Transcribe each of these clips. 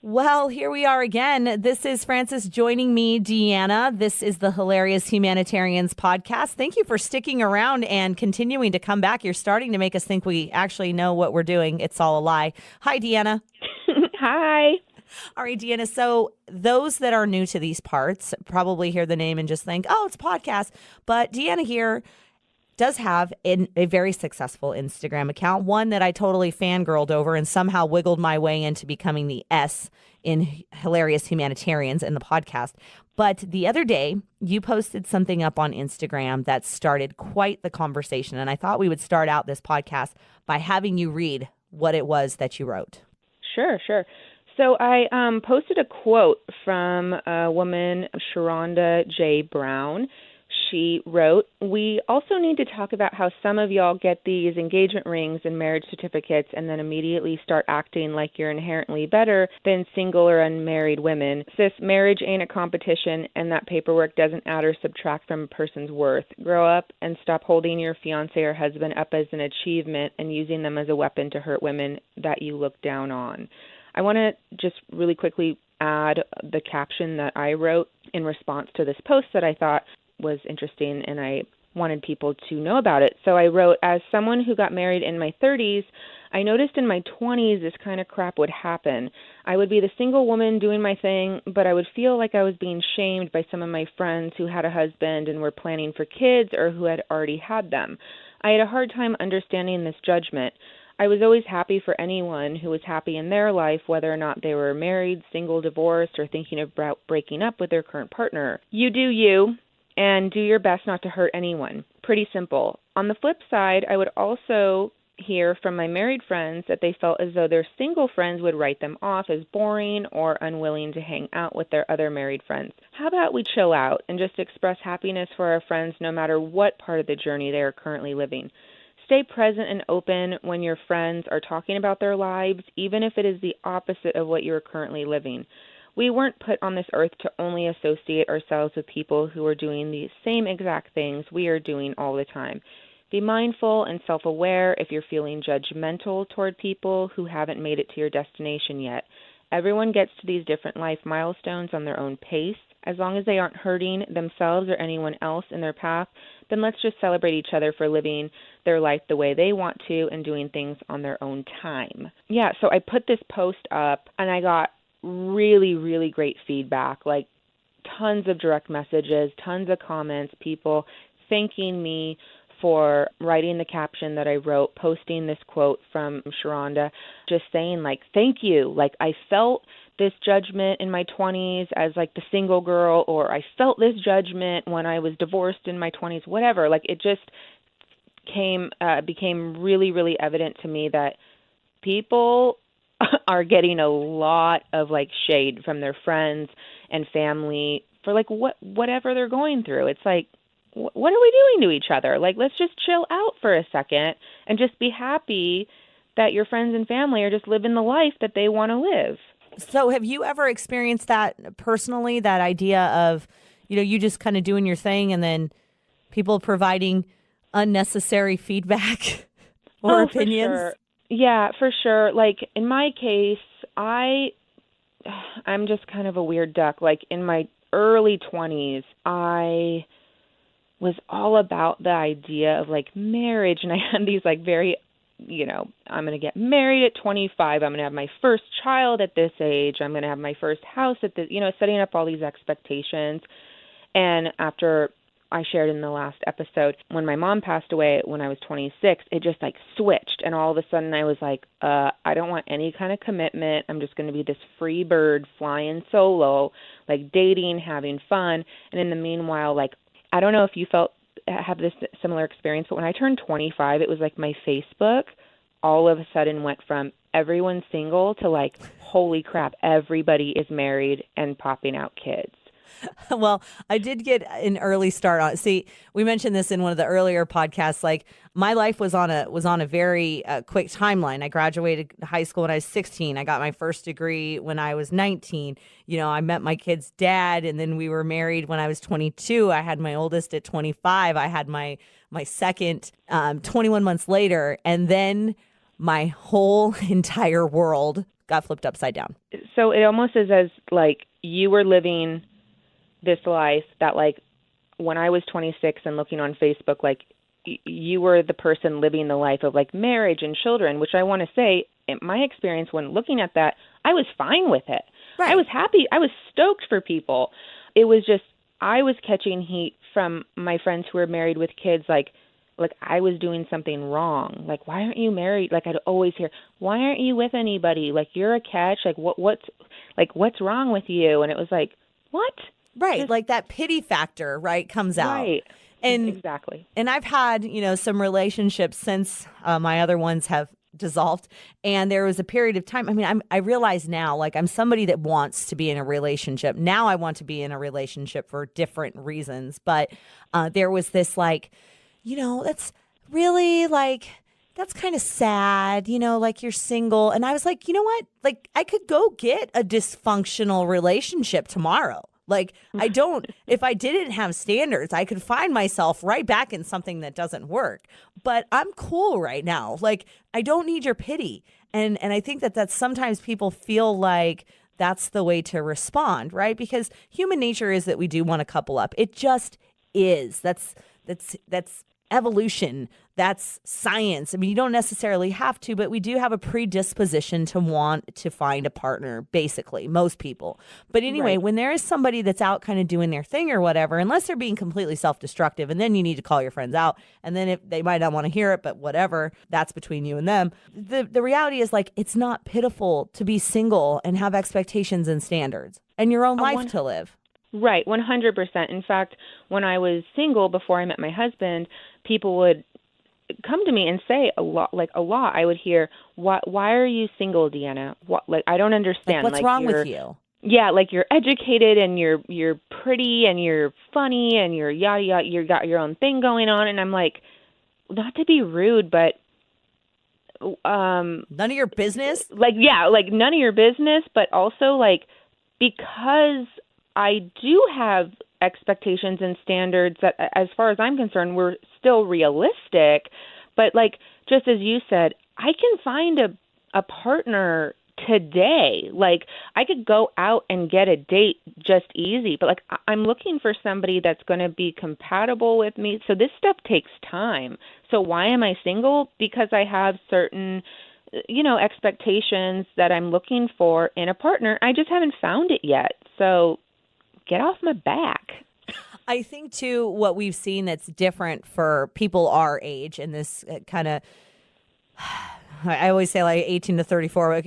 Well, here we are again. This is Frances joining me, Deanna. This is the Hilarious Humanitarians podcast. Thank you for sticking around and continuing to come back. You're starting to make us think we actually know what we're doing. It's all a lie. Hi, Deanna. Hi. All right, Deanna. So those that are new to these parts probably hear the name and just think, oh, it's a podcast. But Deanna here does have a very successful Instagram account, one that I totally fangirled over and somehow wiggled my way into becoming the S in Hilarious Humanitarians in the podcast. But the other day, you posted something up on Instagram that started quite the conversation. And I thought we would start out this podcast by having you read what it was that you wrote. Sure. So I posted a quote from a woman, Sharonda J. Brown. She wrote, "We also need to talk about how some of y'all get these engagement rings and marriage certificates and then immediately start acting like you're inherently better than single or unmarried women. Sis, marriage ain't a competition, and that paperwork doesn't add or subtract from a person's worth. Grow up and stop holding your fiancé or husband up as an achievement and using them as a weapon to hurt women that you look down on." I want to just really quickly add the caption that I wrote in response to this post that I thought was interesting, and I wanted people to know about it. So I wrote, "As someone who got married in my 30s, I noticed in my 20s this kind of crap would happen. I would be the single woman doing my thing, but I would feel like I was being shamed by some of my friends who had a husband and were planning for kids or who had already had them. I had a hard time understanding this judgment. I was always happy for anyone who was happy in their life, whether or not they were married, single, divorced, or thinking of breaking up with their current partner. You do you, and do your best not to hurt anyone. Pretty simple. On the flip side, I would also hear from my married friends that they felt as though their single friends would write them off as boring or unwilling to hang out with their other married friends. How about we chill out and just express happiness for our friends no matter what part of the journey they are currently living? Stay present and open when your friends are talking about their lives, even if it is the opposite of what you are currently living. We weren't put on this earth to only associate ourselves with people who are doing the same exact things we are doing all the time. Be mindful and self-aware if you're feeling judgmental toward people who haven't made it to your destination yet. Everyone gets to these different life milestones on their own pace. As long as they aren't hurting themselves or anyone else in their path, then let's just celebrate each other for living their life the way they want to and doing things on their own time." Yeah, so I put this post up and I got really, really great feedback, like tons of direct messages, tons of comments, people thanking me for writing the caption that I wrote, posting this quote from Sharonda, just saying like, thank you. Like I felt this judgment in my 20s as like the single girl, or I felt this judgment when I was divorced in my 20s, whatever. Like it just became really, really evident to me that people are getting a lot of like shade from their friends and family for like whatever they're going through. It's like, what are we doing to each other? Like, let's just chill out for a second and just be happy that your friends and family are just living the life that they want to live. So have you ever experienced that personally, that idea of, you just kind of doing your thing and then people providing unnecessary feedback or opinions? For sure. Yeah, for sure. Like in my case, I'm just kind of a weird duck. Like in my early 20s, I was all about the idea of like marriage, and I had these like very, I'm going to get married at 25. I'm going to have my first child at this age. I'm going to have my first house at this, setting up all these expectations. And after I shared in the last episode, when my mom passed away when I was 26, it just like switched. And all of a sudden I was like, I don't want any kind of commitment. I'm just going to be this free bird flying solo, like dating, having fun. And in the meanwhile, like, I don't know if you have this similar experience, but when I turned 25, it was like my Facebook all of a sudden went from everyone single to like, holy crap, everybody is married and popping out kids. Well, I did get an early start on. See, we mentioned this in one of the earlier podcasts. Like my life was on a very quick timeline. I graduated high school when I was 16. I got my first degree when I was 19. I met my kid's dad, and then we were married when I was 22. I had my oldest at 25. I had my second 21 months later, and then my whole entire world got flipped upside down. So it almost is as like you were living this life that like when I was 26 and looking on Facebook, like you were the person living the life of like marriage and children, which I want to say, in my experience when looking at that, I was fine with it. Right. I was happy. I was stoked for people. It was just I was catching heat from my friends who were married with kids, like I was doing something wrong. Like, why aren't you married? Like I'd always hear, why aren't you with anybody? Like you're a catch. Like what's wrong with you? And it was like, what? Right. Just, like that pity factor, right, comes out. Right. And exactly. And I've had, some relationships since my other ones have dissolved. And there was a period of time. I mean, I realize now, like I'm somebody that wants to be in a relationship. Now I want to be in a relationship for different reasons. But there was this like, that's really like, that's kind of sad, like you're single. And I was like, you know what? Like I could go get a dysfunctional relationship tomorrow. Like if I didn't have standards, I could find myself right back in something that doesn't work. But I'm cool right now. Like I don't need your pity. And I think that's sometimes people feel like that's the way to respond, right? Because human nature is that we do want to couple up. It just is. That's evolution. That's science. I mean, you don't necessarily have to, but we do have a predisposition to want to find a partner, basically, most people. But anyway, when there is somebody that's out kind of doing their thing or whatever, unless they're being completely self-destructive, and then you need to call your friends out, and then if they might not want to hear it, but whatever, that's between you and them. The reality is like, it's not pitiful to be single and have expectations and standards and your own life to live. Right, 100%. In fact, when I was single before I met my husband, people would come to me and say a lot. I would hear, why are you single, Deanna? I don't understand. Like, what's wrong with you? Yeah, like you're educated and you're pretty and you're funny and you're yada yada. You got your own thing going on, and I'm like, not to be rude, but none of your business. Like none of your business, but also like because I do have expectations and standards that, as far as I'm concerned, were still realistic. But like, just as you said, I can find a partner today. Like I could go out and get a date just easy, but like I'm looking for somebody that's going to be compatible with me. So this stuff takes time. So why am I single? Because I have certain expectations that I'm looking for in a partner. I just haven't found it yet. So get off my back. I think, too, what we've seen that's different for people our age in this kind of, I always say like 18 to 34,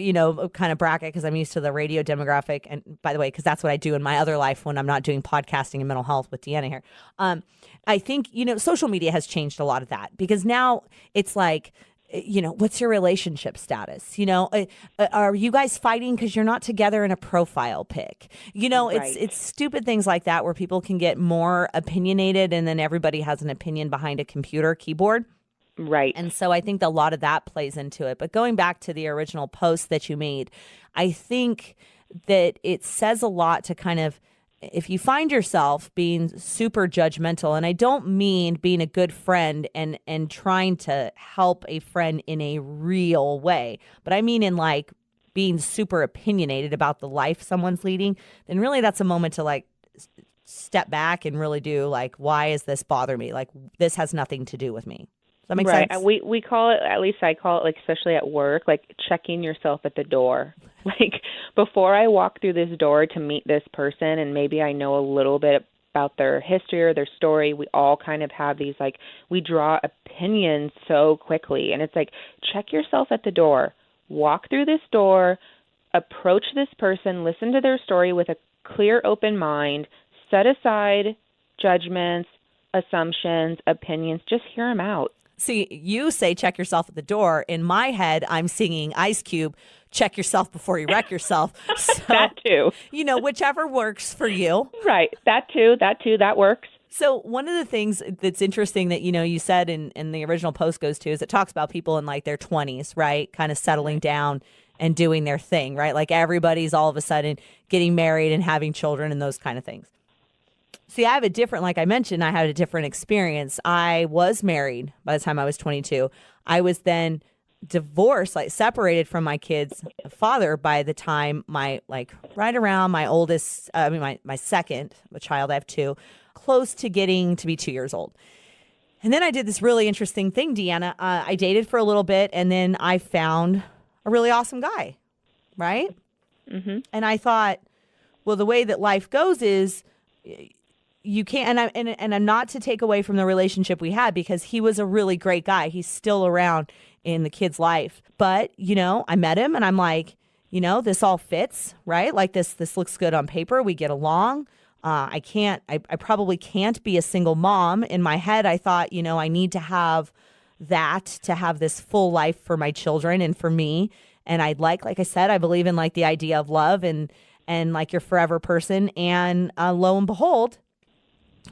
kind of bracket because I'm used to the radio demographic. And by the way, because that's what I do in my other life when I'm not doing podcasting and mental health with Deanna here. I think, social media has changed a lot of that because now it's like, what's your relationship status? Are you guys fighting because you're not together in a profile pic? It's stupid things like that where people can get more opinionated and then everybody has an opinion behind a computer keyboard. Right. And so I think a lot of that plays into it. But going back to the original post that you made, I think that it says a lot to kind of, if you find yourself being super judgmental, and I don't mean being a good friend and trying to help a friend in a real way, but I mean in like being super opinionated about the life someone's leading, then really that's a moment to like step back and really do like, why is this bother me? Like this has nothing to do with me. Does that make sense? Right. We call it, at least I call it, like especially at work, like checking yourself at the door. Like before I walk through this door to meet this person and maybe I know a little bit about their history or their story, we all kind of have these like, we draw opinions so quickly. And it's like, check yourself at the door, walk through this door, approach this person, listen to their story with a clear, open mind, set aside judgments, assumptions, opinions, just hear them out. See, you say check yourself at the door. In my head, I'm singing Ice Cube, check yourself before you wreck yourself. So, that too. Whichever works for you. Right. That too. That works. So one of the things that's interesting that, you said in the original post goes to is it talks about people in like their 20s, right? Kind of settling down and doing their thing, right? Like everybody's all of a sudden getting married and having children and those kind of things. See, I have a different, like I mentioned, I had a different experience. I was married by the time I was 22. I was then divorced, like separated from my kid's father by the time right around my oldest, my second child, I have two, close to getting to be 2 years old. And then I did this really interesting thing, Deanna. I dated for a little bit, and then I found a really awesome guy, right? Mm-hmm. And I thought, well, the way that life goes is you can't, and I'm not to take away from the relationship we had, because he was a really great guy. He's still around in the kid's life. But, I met him and I'm like, this all fits, right? Like this looks good on paper. We get along. I probably can't be a single mom. In my head, I thought, I need to have that to have this full life for my children and for me. And I'd like I said, I believe in like the idea of love and like your forever person. And lo and behold,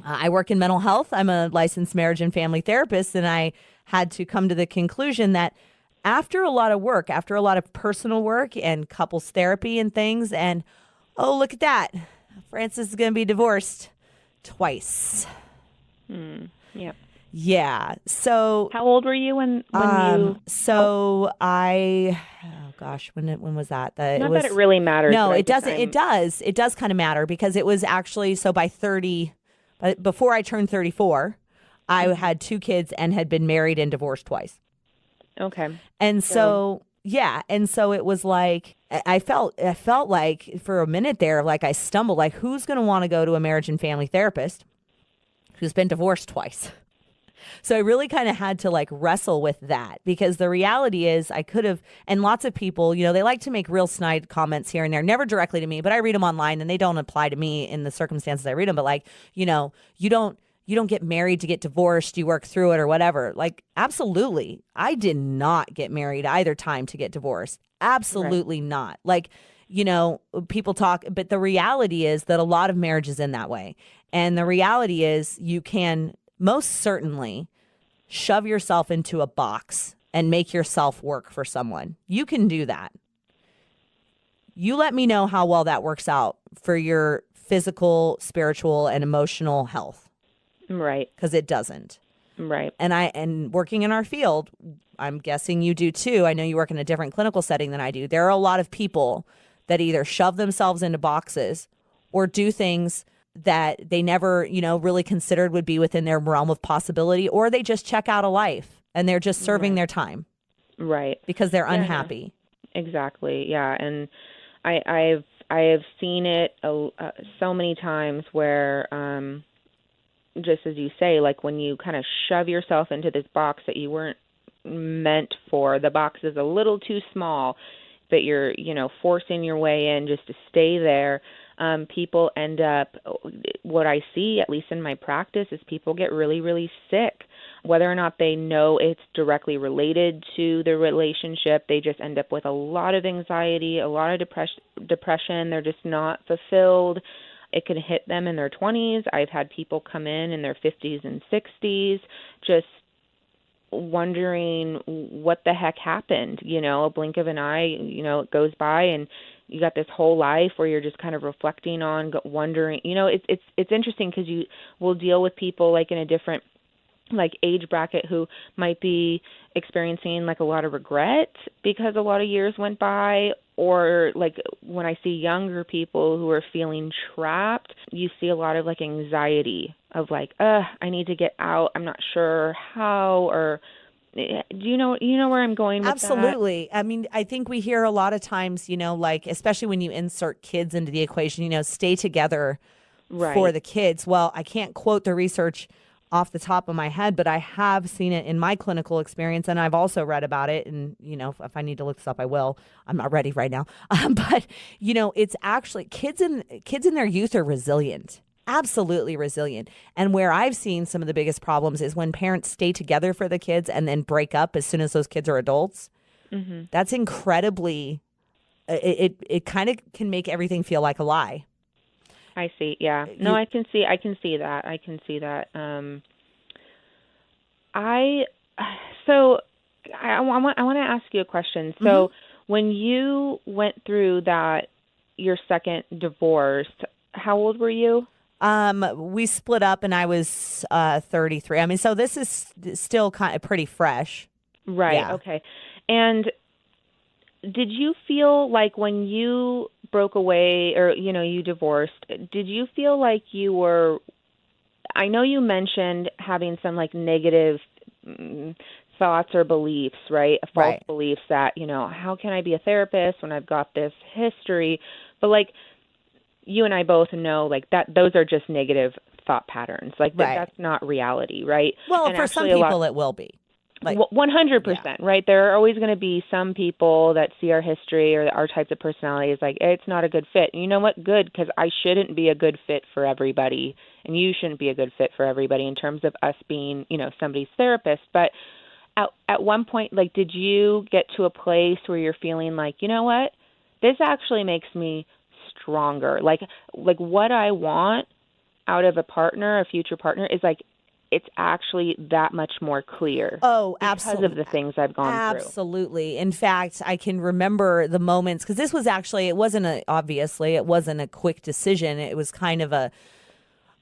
I work in mental health. I'm a licensed marriage and family therapist, and I had to come to the conclusion that after a lot of work, after a lot of personal work and couples therapy and things, and oh, look at that, Francis is going to be divorced twice. Yeah. Yeah. So how old were you when you? So oh gosh, when was that? Not that it really matters. No, it doesn't. It does. It does kind of matter, because it was actually, so by 30. Before I turned 34, I had two kids and had been married and divorced twice. Okay. And so it was like, I felt like for a minute there, like I stumbled, like who's going to want to go to a marriage and family therapist who's been divorced twice? So I really kind of had to like wrestle with that, because the reality is I could have, and lots of people, they like to make real snide comments here and there, never directly to me, but I read them online and they don't apply to me in the circumstances I read them. But like, you don't get married to get divorced, you work through it or whatever. Like, absolutely. I did not get married either time to get divorced. Absolutely right. Not. Like, people talk, but the reality is that a lot of marriages in that way. And the reality is you can most certainly shove yourself into a box and make yourself work for someone. You can do that. You let me know how well that works out for your physical, spiritual, and emotional health. Right. Because it doesn't. Right. And working in our field, I'm guessing you do too. I know you work in a different clinical setting than I do. There are a lot of people that either shove themselves into boxes or do things that they never, really considered would be within their realm of possibility, or they just check out of life and they're just serving their time. Right. Because they're unhappy. Exactly. Yeah. And I have seen it so many times where, just as you say, like when you kind of shove yourself into this box that you weren't meant for, the box is a little too small, but you're, forcing your way in just to stay there. People end up, what I see, at least in my practice, is people get really, really sick. Whether or not they know it's directly related to the relationship, they just end up with a lot of anxiety, a lot of depression. They're just not fulfilled. It can hit them in their 20s. I've had people come in their 50s and 60s just wondering what the heck happened. A blink of an eye, it goes by and you got this whole life where you're just kind of reflecting on, wondering, it's interesting because you will deal with people like in a different like age bracket who might be experiencing like a lot of regret because a lot of years went by, or like when I see younger people who are feeling trapped, you see a lot of like anxiety of like, I need to get out. I'm not sure how, or do you know where I'm going with Absolutely. that? I mean, I think we hear a lot of times, like, especially when you insert kids into the equation, stay together for the kids. Well, I can't quote the research off the top of my head, but I have seen it in my clinical experience, and I've also read about it. And, if I need to look this up, I will. I'm not ready right now. But, it's actually kids in their youth are resilient. Absolutely resilient. And where I've seen some of the biggest problems is when parents stay together for the kids and then break up as soon as those kids are adults. Mm-hmm. That's incredibly, it kind of can make everything feel like a lie. I see. Yeah. No, I can see that. I can see that. I want to ask you a question. So mm-hmm. when you went through that, your second divorce, how old were you? We split up and I was 33. I mean, so this is still kind of pretty fresh. Right. Yeah. Okay. And did you feel like when you broke away or, you divorced, did you feel like you were, I know you mentioned having some like negative thoughts or beliefs, right? False Right. beliefs that, how can I be a therapist when I've got this history? But like you and I both know like that those are just negative thought patterns. Like Right. that's not reality, right? Well, And for some actually a lot people it will be. Like, 100%, right? There are always going to be some people that see our history or our types of personalities like it's not a good fit. You know what? Good, because I shouldn't be a good fit for everybody, and you shouldn't be a good fit for everybody in terms of us being, somebody's therapist. But at one point, like, did you get to a place where you're feeling like, you know what? This actually makes me stronger. Like what I want out of a partner, a future partner, is like it's actually that much more clear. oh, Because absolutely. of the things I've gone through. Absolutely. In fact, I can remember the moments because this was actually, obviously, it wasn't a quick decision. It was kind of a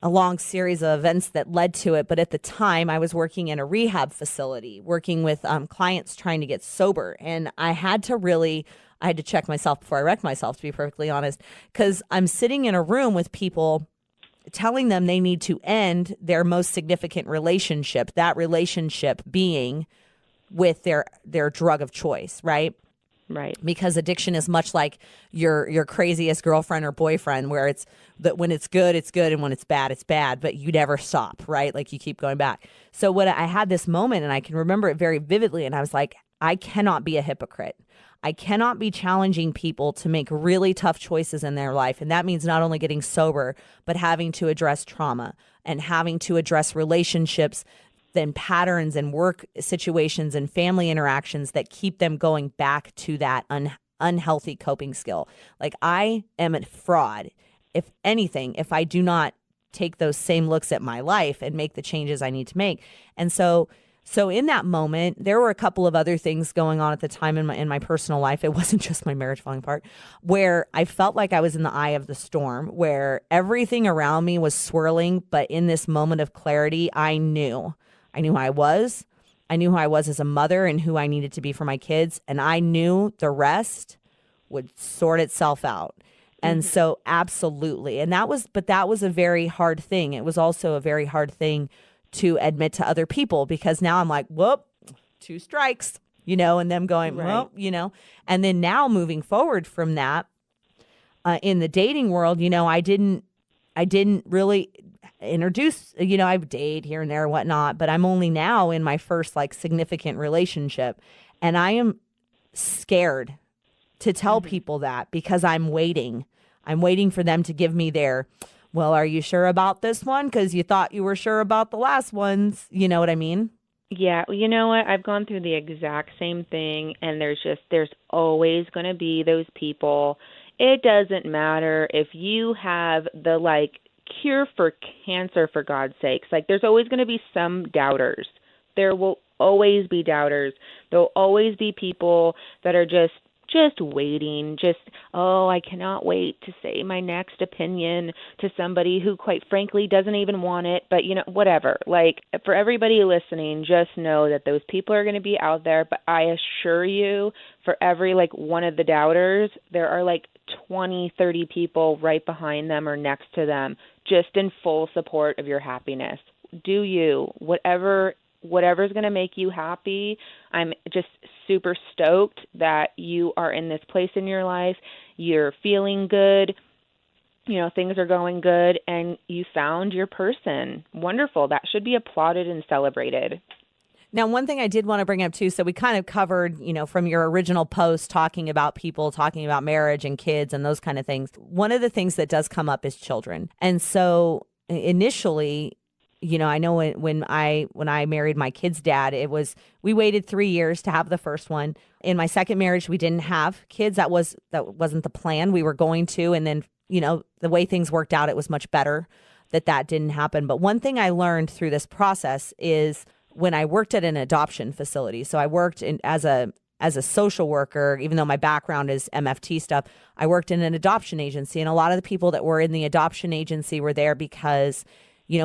long series of events that led to it. But at the time, I was working in a rehab facility, working with clients trying to get sober. And I had to check myself before I wrecked myself, to be perfectly honest, because I'm sitting in a room with people telling them they need to end their most significant relationship, that relationship being with their drug of choice, right? Right. Because addiction is much like your craziest girlfriend or boyfriend, where it's that when it's good, and when it's bad, but you never stop, right? Like you keep going back. So what I had this moment, and I can remember it very vividly, and I was like, I cannot be a hypocrite. I cannot be challenging people to make really tough choices in their life. And that means not only getting sober, but having to address trauma and having to address relationships, then patterns and work situations and family interactions that keep them going back to that unhealthy coping skill. Like I am a fraud, if anything, if I do not take those same looks at my life and make the changes I need to make. And so in that moment, there were a couple of other things going on at the time in my personal life. It wasn't just my marriage falling apart, where I felt like I was in the eye of the storm, where everything around me was swirling. But in this moment of clarity, I knew who I was. I knew who I was as a mother and who I needed to be for my kids. And I knew the rest would sort itself out. And so absolutely. And that was a very hard thing. It was also a very hard thing to admit to other people, because now I'm like, whoop, 2 strikes, and them going, Right. well, and then now moving forward from that, in the dating world, I didn't really introduce, I date here and there and whatnot, but I'm only now in my first like significant relationship. And I am scared to tell people that, because I'm waiting for them to give me their, well, are you sure about this one? Because you thought you were sure about the last ones. You know what I mean? Yeah, you know what? I've gone through the exact same thing, and there's always going to be those people. It doesn't matter if you have the like cure for cancer, for God's sakes. Like there's always going to be some doubters. There will always be doubters. There'll always be people that are just waiting, I cannot wait to say my next opinion to somebody who quite frankly doesn't even want it, but whatever. Like for everybody listening, just know that those people are going to be out there, but I assure you, for every like one of the doubters, there are like 20, 30 people right behind them or next to them, just in full support of your happiness. Do you, whatever's going to make you happy. I'm just super stoked that you are in this place in your life. You're feeling good. Things are going good, and you found your person. Wonderful. That should be applauded and celebrated. Now, one thing I did want to bring up too, so we kind of covered, from your original post talking about people, talking about marriage and kids and those kind of things. One of the things that does come up is children. And so initially, I know when I married my kid's dad, we waited 3 years to have the first one. In my second marriage, we didn't have kids. That wasn't the plan. We were going to, and then, the way things worked out, it was much better that didn't happen. But one thing I learned through this process is when I worked at an adoption facility. So I worked as a social worker, even though my background is MFT stuff. I worked in an adoption agency, and a lot of the people that were in the adoption agency were there because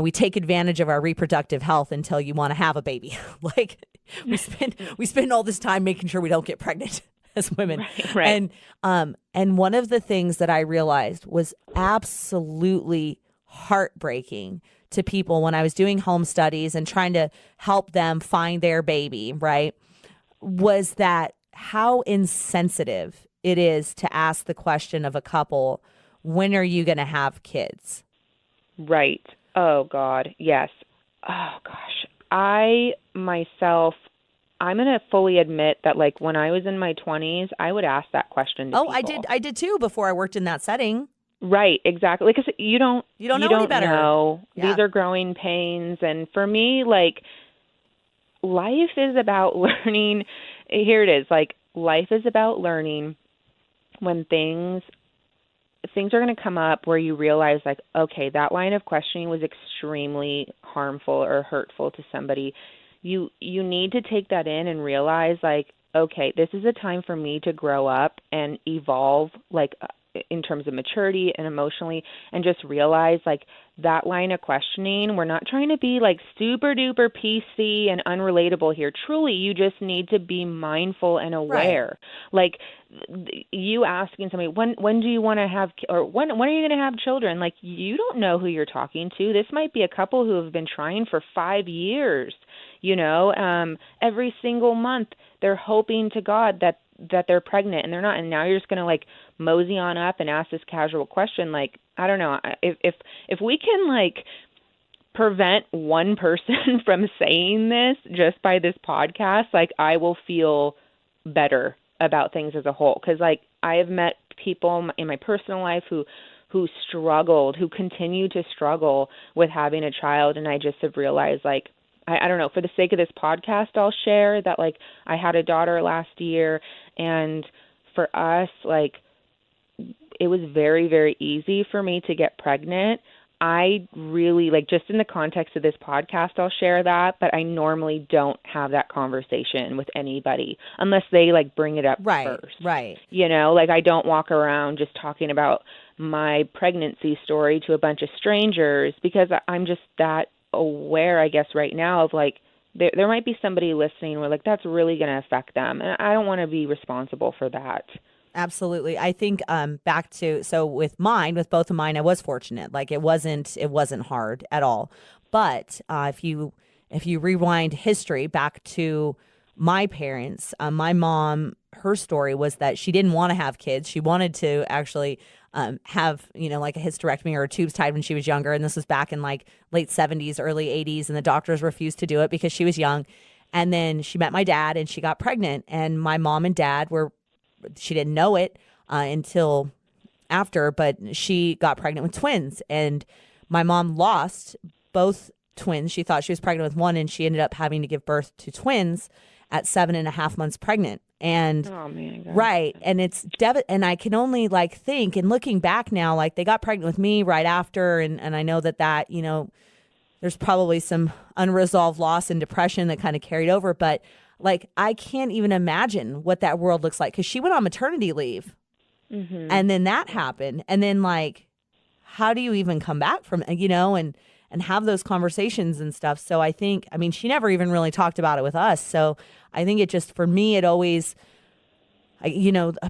we take advantage of our reproductive health until you want to have a baby. Like we spend all this time making sure we don't get pregnant as women. Right. And one of the things that I realized was absolutely heartbreaking to people when I was doing home studies and trying to help them find their baby, right, was that how insensitive it is to ask the question of a couple, when are you going to have kids? Right. Oh, God. Yes. Oh, gosh. I'm going to fully admit that, like, when I was in my 20s, I would ask that question to people. I did too before I worked in that setting. Right, exactly. Because you don't know any better. Know. Yeah. These are growing pains. And for me, like, life is about learning. Here it is. Like, life is about learning when things are going to come up where you realize, like, okay, that line of questioning was extremely harmful or hurtful to somebody. You need to take that in and realize, like, okay, this is a time for me to grow up and evolve, like, in terms of maturity and emotionally, and just realize, like, that line of questioning, we're not trying to be, like, super duper PC and unrelatable here. Truly, you just need to be mindful and aware. Right. Like, you asking somebody, when do you want to have, or when are you going to have children? Like, you don't know who you're talking to. This might be a couple who have been trying for 5 years. Every single month they're hoping to God that they're pregnant and they're not. And now you're just going to, like, mosey on up and ask this casual question. Like, I don't know. If we can, like, prevent one person from saying this just by this podcast, like, I will feel better about things as a whole. Because, like, I have met people in my personal life who struggled, who continue to struggle with having a child. And I just have realized, like, I don't know, for the sake of this podcast, I'll share that, like, I had a daughter last year, and for us, like, it was very, very easy for me to get pregnant. I really, like, just in the context of this podcast, I'll share that, but I normally don't have that conversation with anybody unless they, like, bring it up first. Right. Like, I don't walk around just talking about my pregnancy story to a bunch of strangers because I'm just that aware, I guess, right now of, like, there might be somebody listening where, like, that's really going to affect them. And I don't want to be responsible for that. Absolutely. I think back to, so with both of mine, I was fortunate. Like, it wasn't hard at all. But if you rewind history back to my parents, my mom, her story was that she didn't want to have kids. She wanted to actually have, like, a hysterectomy or tubes tied when she was younger. And this was back in, like, late 70s, early 80s. And the doctors refused to do it because she was young. And then she met my dad and she got pregnant. And my mom and dad she didn't know it until after, but she got pregnant with twins. And my mom lost both twins. She thought she was pregnant with one, and she ended up having to give birth to twins at 7.5 months pregnant. And oh, man, right. And it's and I can only, like, think, and looking back now, like, they got pregnant with me right after. And I know that, there's probably some unresolved loss and depression that kind of carried over. But, like, I can't even imagine what that world looks like, because she went on maternity leave. Mm-hmm. And then that happened. And then, like, how do you even come back from, and have those conversations and stuff. So I think, she never even really talked about it with us. So I think it just, for me, it always,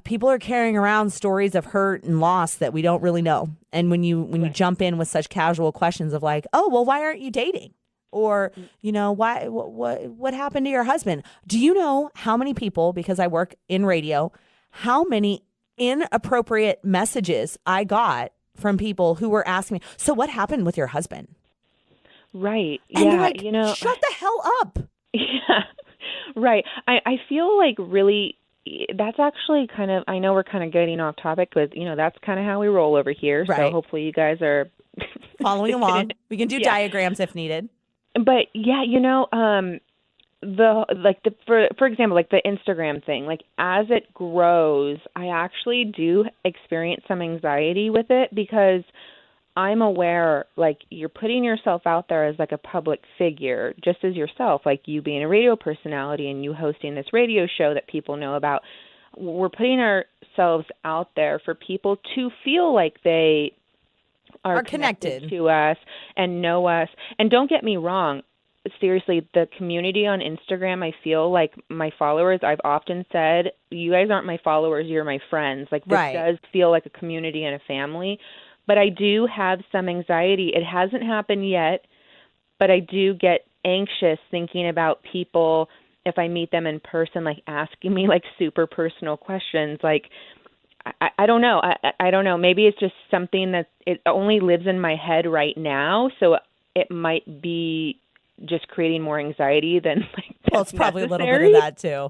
people are carrying around stories of hurt and loss that we don't really know. And when you jump in with such casual questions of, like, oh, well, why aren't you dating? Or, why, what happened to your husband? Do you know how many people, because I work in radio, how many inappropriate messages I got from people who were asking me, so what happened with your husband? Right. And yeah. they're like, shut the hell up. Yeah. Right. I feel like really that's actually kind of, I know we're kind of getting off topic, but, that's kind of how we roll over here. Right. So hopefully you guys are following along. We can do diagrams if needed. But yeah, for example, like the Instagram thing, like, as it grows, I actually do experience some anxiety with it because I'm aware, like, you're putting yourself out there as, like, a public figure, just as yourself, like you being a radio personality and you hosting this radio show that people know about. We're putting ourselves out there for people to feel like they are connected to us and know us. And don't get me wrong, seriously, the community on Instagram, I feel like my followers, I've often said, you guys aren't my followers, you're my friends. Like, this does feel like a community and a family. But I do have some anxiety. It hasn't happened yet, but I do get anxious thinking about people, if I meet them in person, like asking me like super personal questions. Like, I don't know. I don't know. Maybe it's just something that it only lives in my head right now. So it might be just creating more anxiety than like well, it's probably necessary. A little bit of that too.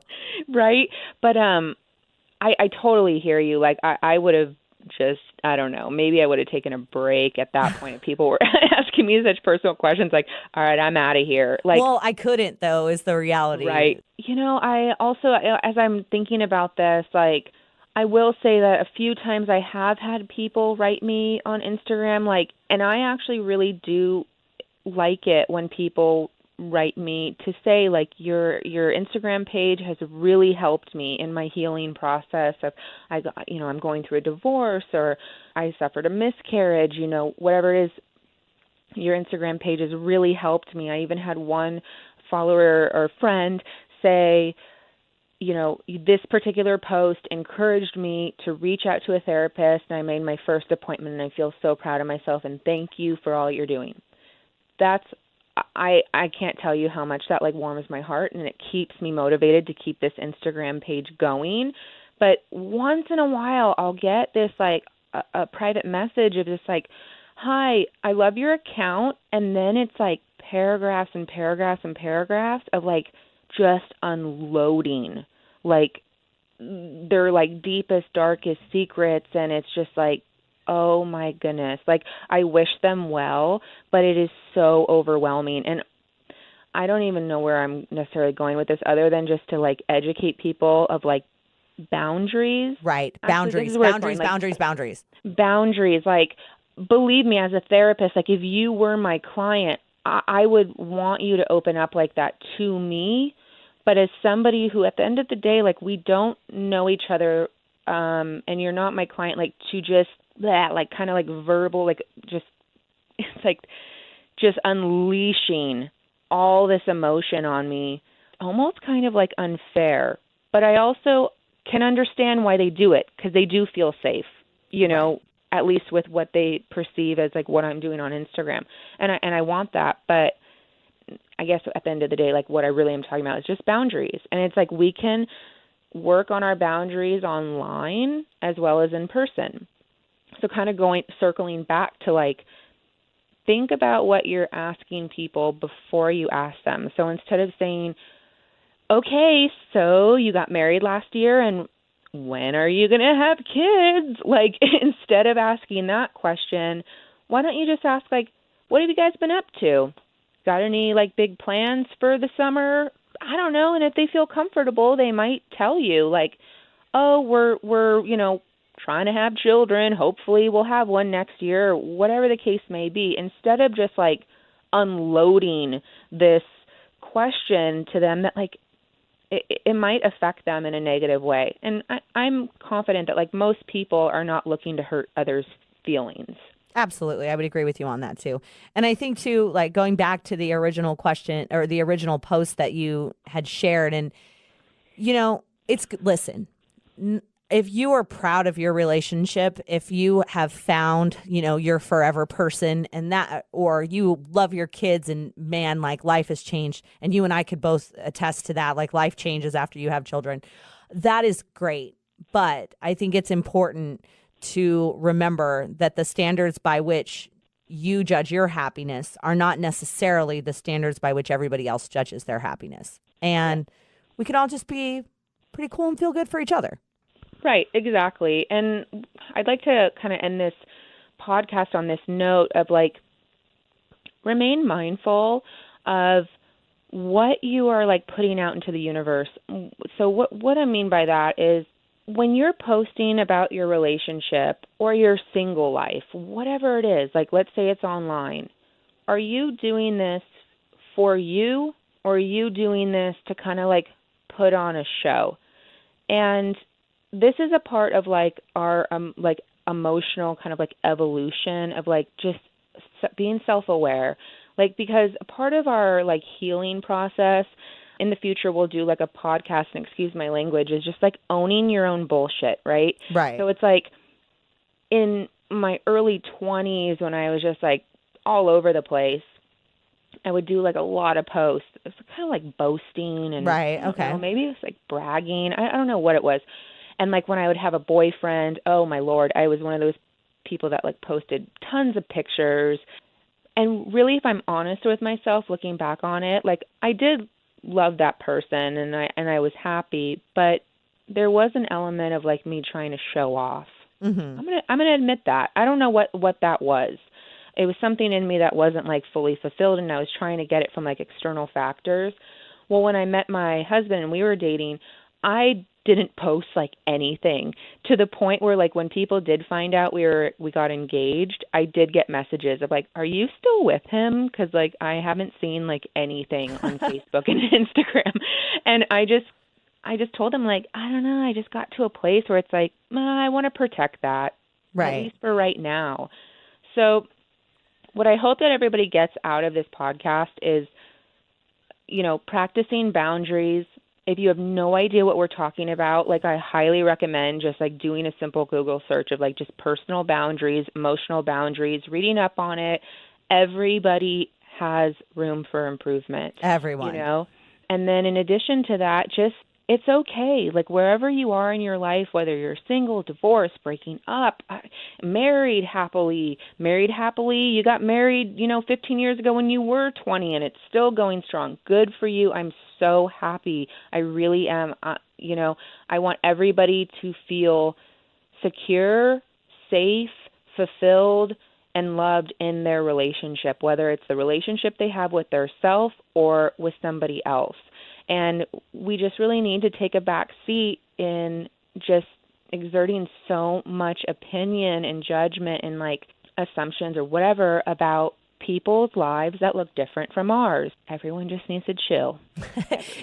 Right. But I totally hear you. Like I would have just, I don't know, maybe I would have taken a break at that point if people were asking me such personal questions like, all right, I'm out of here. Like, well, I couldn't though, is the reality. Right. You know, I also, as I'm thinking about this, like, I will say that a few times I have had people write me on Instagram, like, and I actually really do like it when people write me to say, like, your Instagram page has really helped me in my healing process of, I'm going through a divorce, or I suffered a miscarriage, whatever it is, your Instagram page has really helped me. I even had one follower or friend say, this particular post encouraged me to reach out to a therapist, and I made my first appointment, and I feel so proud of myself, and thank you for all you're doing. I can't tell you how much that like warms my heart, and it keeps me motivated to keep this Instagram page going. But once in a while, I'll get this like a private message of this like, hi, I love your account, and then it's like paragraphs and paragraphs and paragraphs of like just unloading like their like deepest, darkest secrets, and it's just like, oh my goodness, like I wish them well, but it is so overwhelming. And I don't even know where I'm necessarily going with this other than just to like educate people of like boundaries. Right. Actually, Boundaries. Boundaries. Like, believe me, as a therapist, like if you were my client, I would want you to open up like that to me. But as somebody who, at the end of the day, like we don't know each other, and you're not my client, like to just that, like kind of like verbal, like just, it's like just unleashing all this emotion on me, almost kind of like unfair. But I also can understand why they do it, because they do feel safe, right. At least with what they perceive as like what I'm doing on Instagram. And I want that. But I guess at the end of the day, like what I really am talking about is just boundaries. And it's like we can work on our boundaries online as well as in person. So kind of circling back to like, think about what you're asking people before you ask them. So instead of saying, okay, so you got married last year and when are you going to have kids? Like, instead of asking that question, why don't you just ask, like, what have you guys been up to? Got any, like, big plans for the summer? I don't know. And if they feel comfortable, they might tell you, like, oh, we're trying to have children. Hopefully we'll have one next year, or whatever the case may be. Instead of just, like, unloading this question to them that, like, it might affect them in a negative way. And I'm confident that, like, most people are not looking to hurt others' feelings. Absolutely. I would agree with you on that, too. And I think, too, like, going back to the original question or the original post that you had shared, and, listen, if you are proud of your relationship, if you have found, your forever person and that, or you love your kids and man, like life has changed, and you and I could both attest to that, like life changes after you have children. That is great. But I think it's important to remember that the standards by which you judge your happiness are not necessarily the standards by which everybody else judges their happiness. And we can all just be pretty cool and feel good for each other. Right, exactly. And I'd like to kind of end this podcast on this note of like, remain mindful of what you are like putting out into the universe. So what I mean by that is when you're posting about your relationship or your single life, whatever it is, like let's say it's online, are you doing this for you, or are you doing this to kind of like put on a show? And this is a part of like our emotional kind of like evolution of like just being self-aware. Like, because a part of our like healing process in the future, we'll do like a podcast, and excuse my language, is just like owning your own bullshit, right? Right. So it's like in my early 20s when I was just like all over the place, I would do like a lot of posts. It's kind of like boasting and Right. I don't Okay. know, maybe it was like bragging. I don't know what it was. And like when I would have a boyfriend, oh my Lord, I was one of those people that like posted tons of pictures. And really, if I'm honest with myself, looking back on it, like I did love that person and I was happy, but there was an element of like me trying to show off. Mm-hmm. I'm gonna admit that. I don't know what that was. It was something in me that wasn't like fully fulfilled, and I was trying to get it from like external factors. Well, when I met my husband and we were dating, I didn't post like anything, to the point where like when people did find out we got engaged, I did get messages of like, "Are you still with him?" Because like I haven't seen like anything on Facebook and Instagram, and I just told him like, I don't know, I just got to a place where it's like, I want to protect that, Right. at least for right now. So what I hope that everybody gets out of this podcast is, practicing boundaries. If you have no idea what we're talking about, like I highly recommend just like doing a simple Google search of like just personal boundaries, emotional boundaries, reading up on it. Everybody has room for improvement. Everyone. And then in addition to that, just it's okay. Like wherever you are in your life, whether you're single, divorced, breaking up, married happily, you got married, 15 years ago when you were 20 and it's still going strong. Good for you. I'm so happy. I really am. I want everybody to feel secure, safe, fulfilled, and loved in their relationship, whether it's the relationship they have with their self or with somebody else. And we just really need to take a back seat in just exerting so much opinion and judgment and like assumptions or whatever about people's lives that look different from ours. Everyone just needs to chill.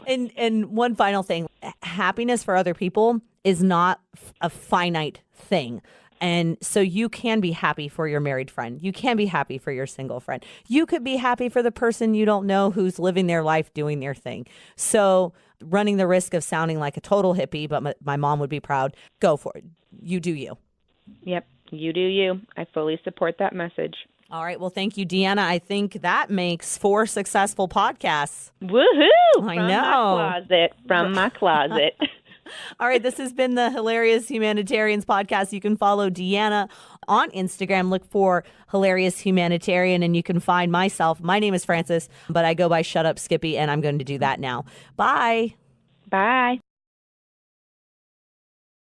And one final thing, happiness for other people is not a finite thing. And so you can be happy for your married friend. You can be happy for your single friend. You could be happy for the person you don't know who's living their life doing their thing. So running the risk of sounding like a total hippie, but my mom would be proud, go for it. You do you. Yep, you do you. I fully support that message. All right. Well, thank you, Deanna. I think that makes 4 successful podcasts. Woohoo! I know. From my closet. All right, this has been the Hilarious Humanitarians podcast. You can follow Deanna on Instagram. Look for Hilarious Humanitarian, and you can find myself. My name is Frances, but I go by Shut Up Skippy, and I'm going to do that now. Bye. Bye.